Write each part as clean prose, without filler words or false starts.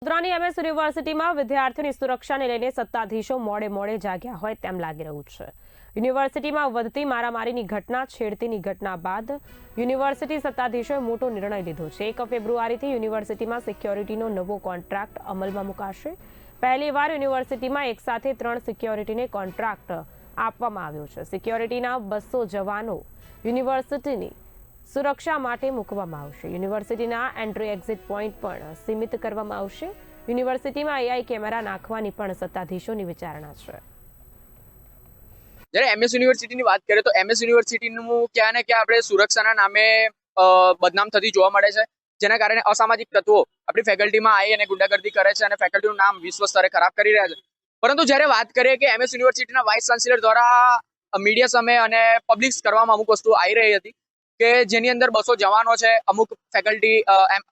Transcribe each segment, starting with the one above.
વડોદરાની એમએસ યુનિવર્સિટીમાં વિદ્યાર્થીઓની સુરક્ષાને લઈને સત્તાધીશો મોડે જાગ્યા હોય તેમ લાગી રહ્યું છે। યુનિવર્સિટીમાં વધતી મારામારીની ઘટના, છેડતીની ઘટના બાદ યુનિવર્સિટી સત્તાધીશોએ મોટો નિર્ણય લીધો છે। 1 ફેબ્રુઆરીથી યુનિવર્સિટીમાં સિક્યોરિટીનો નવો કોન્ટ્રાક્ટ અમલમાં મુકાશે। પહેલીવાર યુનિવર્સિટીમાં એકસાથે 3 સિક્યોરિટીને કોન્ટ્રાક્ટ આપવામાં આવ્યો છે। સિક્યોરિટીના 200 જવાનો યુનિવર્સિટીની સુરક્ષા માટે મૂકવામાં આવશે। યુનિવર્સિટીના એન્ટ્રી એક્ઝિટ પોઈન્ટ પણ સીમિત કરવામાં આવશે। યુનિવર્સિટીમાં એઆઈ કેમેરા નાખવાની પણ સત્તાધીશોની વિચારણા છે। જ્યારે એમએસ યુનિવર્સિટીની વાત કરીએ તો એમએસ યુનિવર્સિટીનું ક્યાં ને ક્યાં આપણે સુરક્ષાના નામે બદનામ થતી જોવા મળે છે, જેના કારણે અસામાજિક તત્વો આપણી ફેકલ્ટીમાં આવી અને ગુંડાગર્દી કરે છે અને ફેકલ્ટીનું નામ વિશ્વ સ્તરે ખરાબ કરી રહ્યા છે। પરંતુ જ્યારે વાત કરીએ કે એમએસ યુનિવર્સિટીના વાઇસ ચાન્સેલર દ્વારા મીડિયા સામે અને પબ્લિક કરવામાં અમુક વસ્તુ આવી રહી હતી કે જેની અંદર 200 જવાનો છે, અમુક ફેકલ્ટી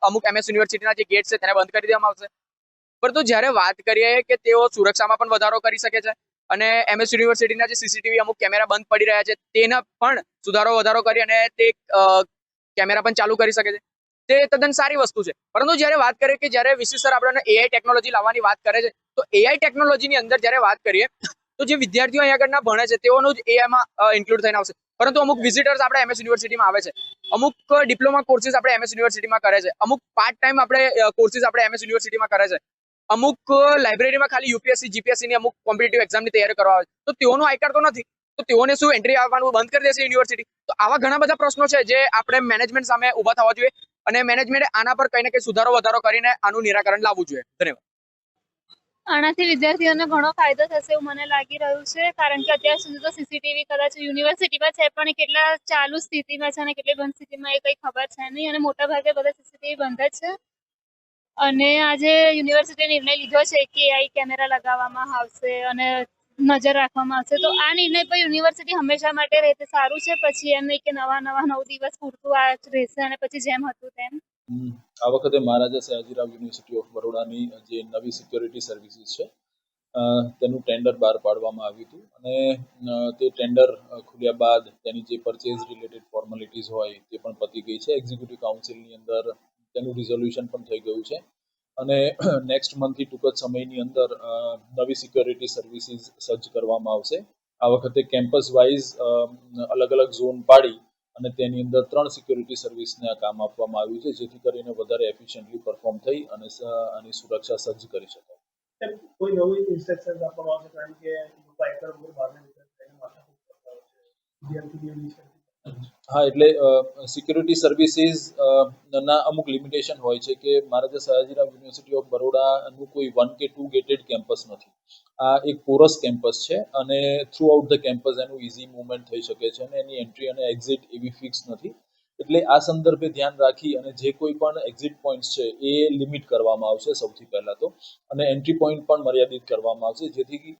અમુક એમએસ યુનિવર્સિટીના જે ગેટ છે તેને બંધ કરી દેવામાં આવશે। પરંતુ જ્યારે વાત કરીએ કે તેઓ સુરક્ષામાં પણ વધારો કરી શકે છે અને એમએસ યુનિવર્સિટીના જે સીસીટીવી અમુક કેમેરા બંધ પડી રહ્યા છે તેના પણ વધારો કરી અને તે કેમેરા પણ ચાલુ કરી શકે છે, તે તદ્દન સારી વસ્તુ છે। પરંતુ જ્યારે વાત કરીએ કે જ્યારે વીસી સર આપણને એઆઈ ટેકનોલોજી લાવવાની વાત કરે છે, તો એઆઈ ટેકનોલોજીની અંદર જ્યારે વાત કરીએ તો જે વિદ્યાર્થીઓ અહીંયા આગળના ભણે છે તેઓનું જ એઆઈમાં ઇન્ક્લુડ થઈને આવશે। પરંતુ અમુક વિઝિટર્સ આપણે એમએસ યુનિવર્સિટીમાં આવે છે, અમુક ડિપ્લોમા કોર્સીસ આપણે એમએસ યુનિવર્સિટીમાં કરે છે, અમુક પાર્ટ ટાઈમ આપણે કોર્સીસ આપણે એમએસ યુનિવર્સિટીમાં કરે છે, અમુક લાઇબ્રેરીમાં ખાલી યુપીએસસી જીપીએસસી ની અમુક કોમ્પિટિટિવ એક્ઝામની તૈયારી કરવા આવે છે, તો તેઓનો આઈ કાર્ડ તો નથી, તો તેઓને શું એન્ટ્રી આવવાનું બંધ કરી દેશે યુનિવર્સિટી? તો આવા ઘણા બધા પ્રશ્નો છે જે આપણે મેનેજમેન્ટ સામે ઊભા થવા જોઈએ અને મેનેજમેન્ટે આના પર કંઈ ને કંઈ વધારો કરીને આનું નિરાકરણ લાવવું જોઈએ। ધન્યવાદ। આનાથી વિદ્યાર્થીઓને ઘણો ફાયદો થશે એવું મને લાગી રહ્યું છે, કારણ કે અત્યાર સુધી તો સીસીટીવી કદાચ યુનિવર્સિટીમાં છે પણ એ કેટલા ચાલુ સ્થિતિમાં છે અને કેટલી બંધ સ્થિતિમાં એ કંઈ ખબર છે નહીં, અને મોટા ભાગે બધા સીસીટીવી બંધ જ છે। અને આજે યુનિવર્સિટીએ નિર્ણય લીધો છે કે એઆઈ કેમેરા લગાવવામાં આવશે અને નજર રાખવામાં આવશે, તો આ નિર્ણય પર યુનિવર્સિટી હંમેશા માટે રહેશે સારું છે। પછી એમ નહીં કે નવા 9 દિવસ પૂરતું આ જ રહેશે અને પછી જેમ હતું તેમ। આ વખતે મહારાજા સયાજીરાવ યુનિવર્સિટી ઓફ બરોડાની જે નવી સિક્યોરિટી સર્વિસીસ છે તેનું ટેન્ડર બહાર પાડવામાં આવ્યું હતું અને તે ટેન્ડર ખુલ્યા બાદ તેની જે પરચેઝ રિલેટેડ ફોર્માલિટીઝ હોય તે પણ પતી ગઈ છે। એક્ઝિક્યુટિવ કાઉન્સિલની અંદર તેનું રિઝોલ્યુશન પણ થઈ ગયું છે અને નેક્સ્ટ મંથથી ટૂંક જ સમયની અંદર નવી સિક્યોરિટી સર્વિસીસ સજ્જ કરવામાં આવશે। આ વખતે કેમ્પસ વાઇઝ અલગ અલગ ઝોન પાડી અને તેની અંદર 3 સિક્યોરિટી સર્વિસને આ કામ આપવામાં આવ્યું છે, જેથી કરીને વધારે એફિશિયન્ટલી પરફોર્મ થઈ અને આની સુરક્ષા સજ્જ કરી શકાય। કોઈ નવી ઇન્સ્ટ્રક્શન્સ આપવામાં આવશે, કારણ કે આઈકાર ઉપર બહારને હા, એટલે સિક્યોરિટી સર્વિસીસ ના અમુક લિમિટેશન હોય છે કે મહારાજા સયાજીરાવ યુનિવર્સિટી ઓફ બરોડાનું કોઈ 1 કે 2 ગેટેડ કેમ્પસ નથી। આ એક પોરસ કેમ્પસ છે અને થ્રુ આઉટ ધ કેમ્પસ એનું ઇઝી મૂવમેન્ટ થઈ શકે છે અને એની એન્ટ્રી અને એક્ઝિટ એવી ફિક્સ નથી। એટલે આ સંદર્ભે ધ્યાન રાખી અને જે કોઈ પણ એક્ઝિટ પોઈન્ટ્સ છે એ લિમિટ કરવામાં આવશે સૌથી પહેલા તો, અને એન્ટ્રી પોઈન્ટ પણ મર્યાદિત કરવામાં આવશે, જેથી